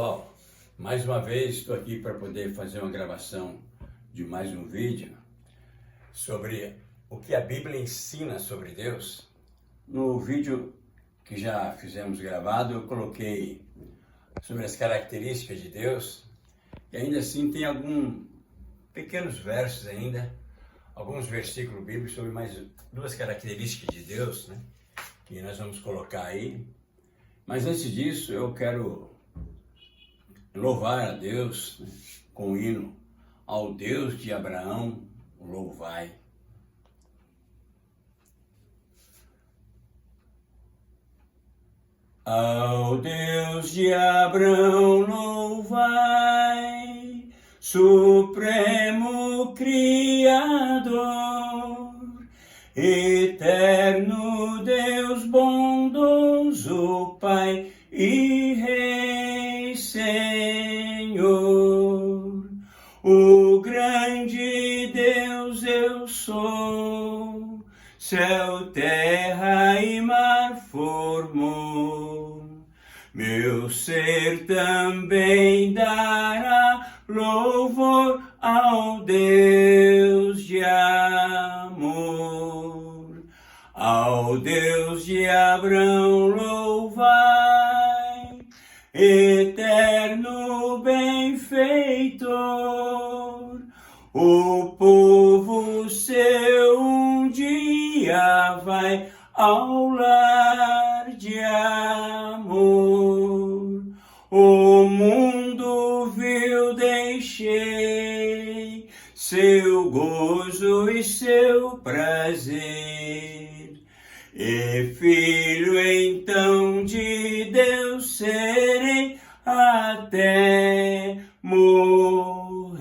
Pessoal, mais uma vez estou aqui para poder fazer uma gravação de mais um vídeo sobre o que a Bíblia ensina sobre Deus. No vídeo que já fizemos gravado, eu coloquei sobre as características de Deus e ainda assim tem alguns pequenos versos ainda, alguns versículos bíblicos sobre mais duas características de Deus, né, que nós vamos colocar aí. Mas antes disso, eu quero louvar a Deus, né, com o hino ao Deus de Abraão, louvai. Ao Deus de Abraão, louvai, Supremo Criador, eterno Deus bondoso, Pai e Rei, Senhor. O grande Deus eu sou, céu, terra e mar formou. Meu ser também dará louvor ao Deus de amor. Ao Deus de Abraão louvai, eterno benfeitor. O povo seu um dia vai ao lar de amor. O mundo viu, deixei seu gozo e seu prazer. E filho então de Deus serei até morrer.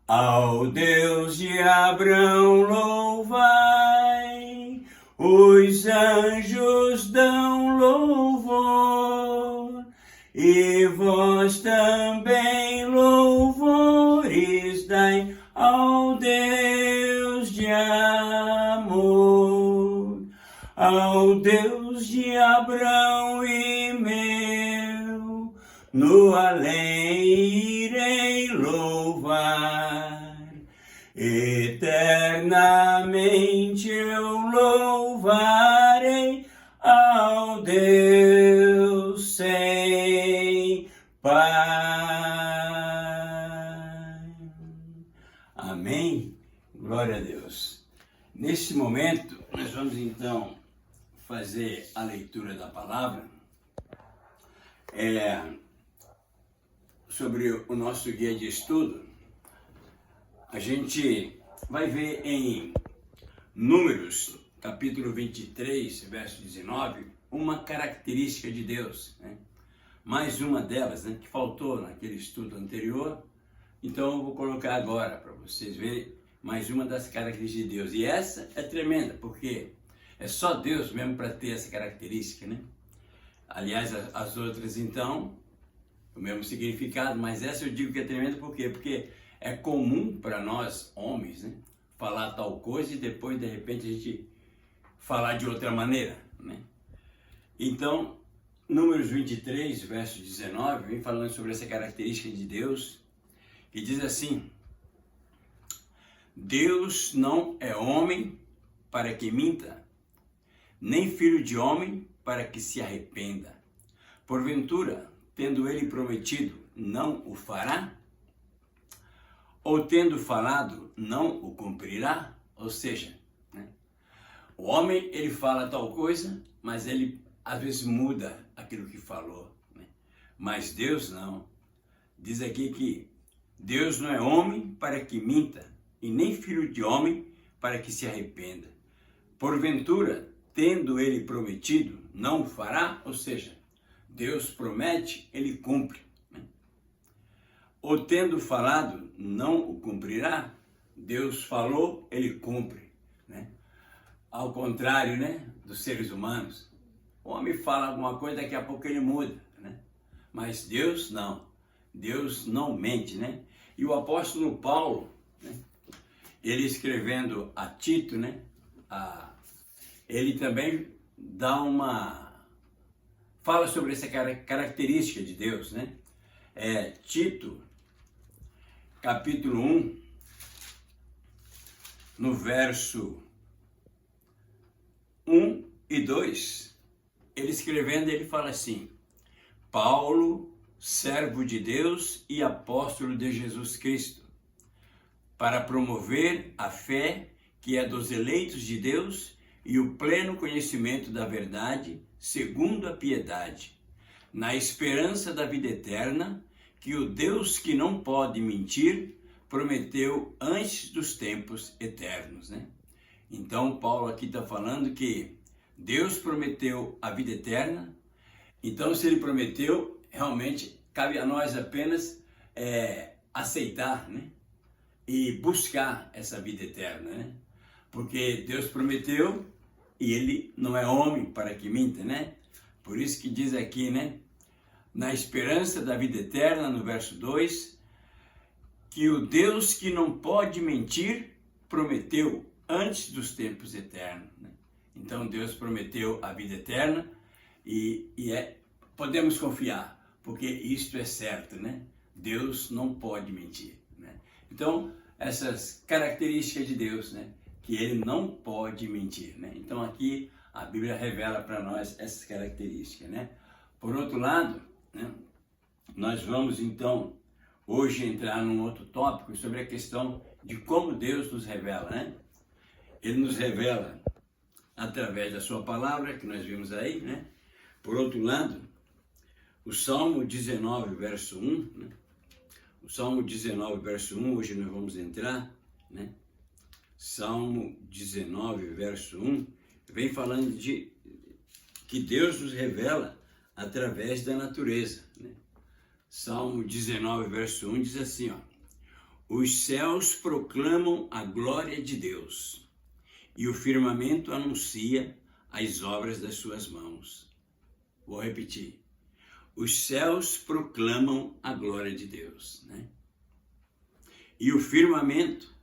Ao Deus de Abraão louvai, os anjos dão louvor, e vós também louvores dai ao Deus de amor. Ao Deus de Abraão e meu, no além irei louvar, eternamente eu louvarei ao Deus sem pai. Amém? Glória a Deus. Nesse momento, nós vamos então fazer a leitura da palavra sobre o nosso guia de estudo. A gente vai ver em Números, capítulo 23, verso 19, uma característica de Deus, né? Mais uma delas, né, que faltou naquele estudo anterior. Então eu vou colocar agora para vocês verem mais uma das características de Deus. E essa é tremenda, porque é só Deus mesmo para ter essa característica, né? Aliás, as outras então, o mesmo significado, mas essa eu digo que é tremenda por quê? Porque é comum para nós, homens, né, falar tal coisa e depois, de repente, a gente falar de outra maneira, né? Então, Números 23, verso 19, vem falando sobre essa característica de Deus, que diz assim: Deus não é homem para que minta, nem filho de homem para que se arrependa. Porventura, tendo ele prometido, não o fará? Ou tendo falado, não o cumprirá? Ou seja, né, o homem, ele fala tal coisa, mas ele às vezes muda aquilo que falou, né? Mas Deus não. Diz aqui que Deus não é homem para que minta, e nem filho de homem para que se arrependa. Porventura, tendo ele prometido, não o fará? Ou seja, Deus promete, ele cumpre, né? Ou tendo falado, não o cumprirá? Deus falou, ele cumpre, né? Ao contrário, né, dos seres humanos. O homem fala alguma coisa, daqui a pouco ele muda, né? Mas Deus não. Deus não mente, né? E o apóstolo Paulo, né, ele escrevendo a Tito, né, ele também fala sobre essa característica de Deus, né? Tito, capítulo 1, no verso 1 e 2, ele escrevendo, ele fala assim: Paulo, servo de Deus e apóstolo de Jesus Cristo, para promover a fé que é dos eleitos de Deus e o pleno conhecimento da verdade, segundo a piedade, na esperança da vida eterna, que o Deus que não pode mentir, prometeu antes dos tempos eternos, né? Então, Paulo aqui está falando que Deus prometeu a vida eterna. Então, se ele prometeu, realmente cabe a nós apenas aceitar, né? E buscar essa vida eterna, né? Porque Deus prometeu e ele não é homem para que minta, né? Por isso que diz aqui, né? Na esperança da vida eterna, no verso 2, que o Deus que não pode mentir prometeu antes dos tempos eternos, né? Então Deus prometeu a vida eterna e podemos confiar, porque isto é certo, né? Deus não pode mentir, né? Então, essas características de Deus, né? Que ele não pode mentir, né? Então aqui a Bíblia revela para nós essas características, né? Por outro lado, né? Nós vamos então hoje entrar num outro tópico sobre a questão de como Deus nos revela, né? Ele nos revela através da sua palavra, que nós vimos aí, né? Por outro lado, o Salmo 19, verso 1, né? O Salmo 19, verso 1, hoje nós vamos entrar, né? Salmo 19, verso 1, vem falando de que Deus nos revela através da natureza, né? Salmo 19, verso 1 diz assim, ó: Os céus proclamam a glória de Deus, e o firmamento anuncia as obras das suas mãos. Vou repetir. Os céus proclamam a glória de Deus, né? E o firmamento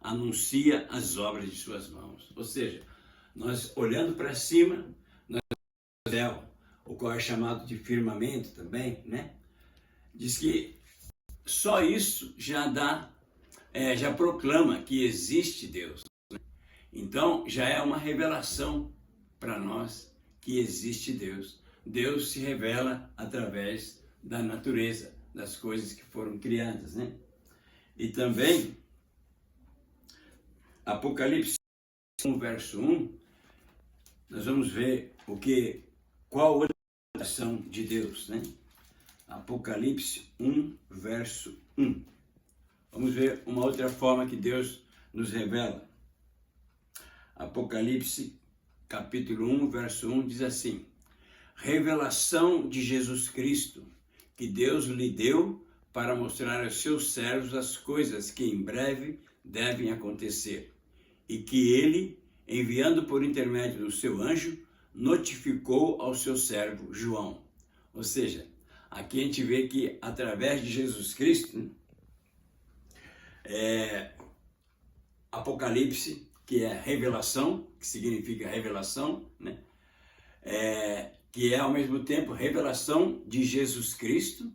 anuncia as obras de suas mãos. Ou seja, nós olhando para cima, nós vemos o céu, o qual é chamado de firmamento também, né? Diz que só isso já já proclama que existe Deus, né? Então já é uma revelação para nós que existe Deus. Deus se revela através da natureza, das coisas que foram criadas, né? E também Apocalipse 1, verso 1, nós vamos ver qual outra revelação de Deus, né? Apocalipse 1, verso 1. Vamos ver uma outra forma que Deus nos revela. Apocalipse, capítulo 1, verso 1, diz assim: Revelação de Jesus Cristo, que Deus lhe deu para mostrar aos seus servos as coisas que em breve devem acontecer, e que ele, enviando por intermédio do seu anjo, notificou ao seu servo João. Ou seja, aqui a gente vê que através de Jesus Cristo, Apocalipse, que é revelação, que significa revelação, né? Que é ao mesmo tempo revelação de Jesus Cristo,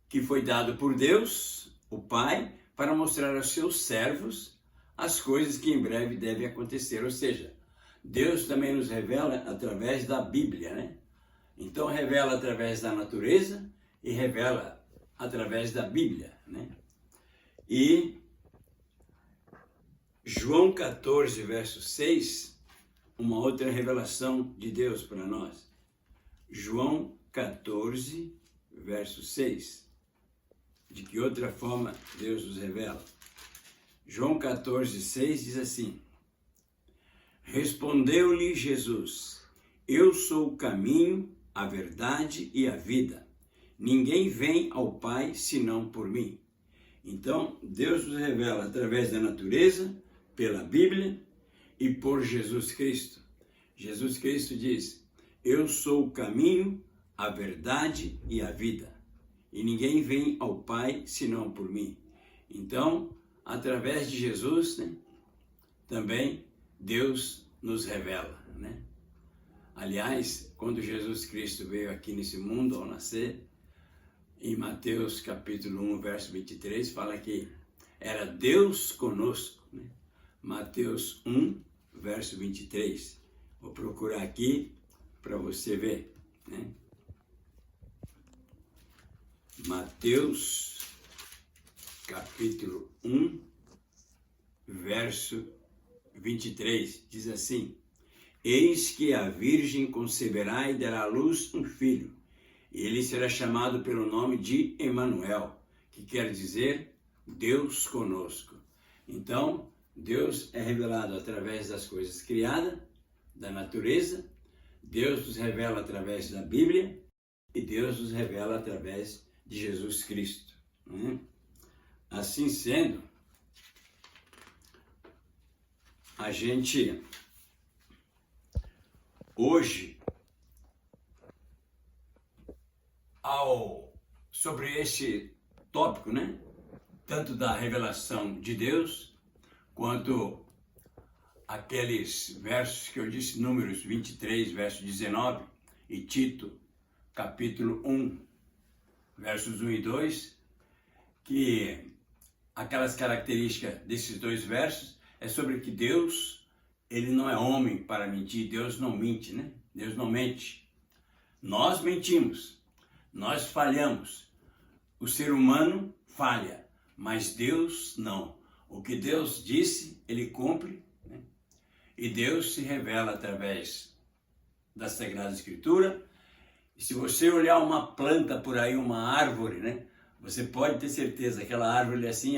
que foi dado por Deus, o Pai, para mostrar aos seus servos as coisas que em breve devem acontecer. Ou seja, Deus também nos revela através da Bíblia, né? Então revela através da natureza e revela através da Bíblia, né? E João 14, verso 6, uma outra revelação de Deus para nós. João 14, verso 6. De que outra forma Deus nos revela? João 14, 6 diz assim: Respondeu-lhe Jesus: Eu sou o caminho, a verdade e a vida. Ninguém vem ao Pai senão por mim. Então, Deus nos revela através da natureza, pela Bíblia e por Jesus Cristo. Jesus Cristo diz: Eu sou o caminho, a verdade e a vida. E ninguém vem ao Pai senão por mim. Então, através de Jesus, né, também Deus nos revela, né? Aliás, quando Jesus Cristo veio aqui nesse mundo ao nascer, em Mateus capítulo 1, verso 23, fala que era Deus conosco, né? Mateus 1, verso 23. Vou procurar aqui para você ver, né? Mateus capítulo 1, verso 23, diz assim: Eis que a virgem conceberá e dará à luz um filho, e ele será chamado pelo nome de Emanuel, que quer dizer Deus conosco. Então, Deus é revelado através das coisas criadas, da natureza, Deus nos revela através da Bíblia e Deus nos revela através de Jesus Cristo, né? Assim sendo, a gente hoje, sobre esse tópico, né? Tanto da revelação de Deus, quanto aqueles versos que eu disse, Números 23, verso 19, e Tito, capítulo 1, versos 1 e 2, que aquelas características desses dois versos é sobre que Deus, ele não é homem para mentir, Deus não mente, né? Deus não mente. Nós mentimos, nós falhamos, o ser humano falha, mas Deus não. O que Deus disse, ele cumpre, né? E Deus se revela através da Sagrada Escritura. E se você olhar uma planta por aí, uma árvore, né? Você pode ter certeza que aquela árvore assim,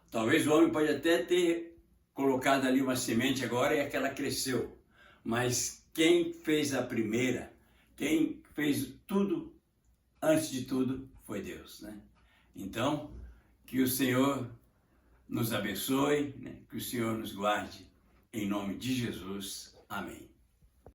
talvez o homem pode até ter colocado ali uma semente agora e aquela cresceu. Mas quem fez a primeira, quem fez tudo, antes de tudo, foi Deus, né? Então, que o Senhor nos abençoe, né? Que o Senhor nos guarde, em nome de Jesus. Amém.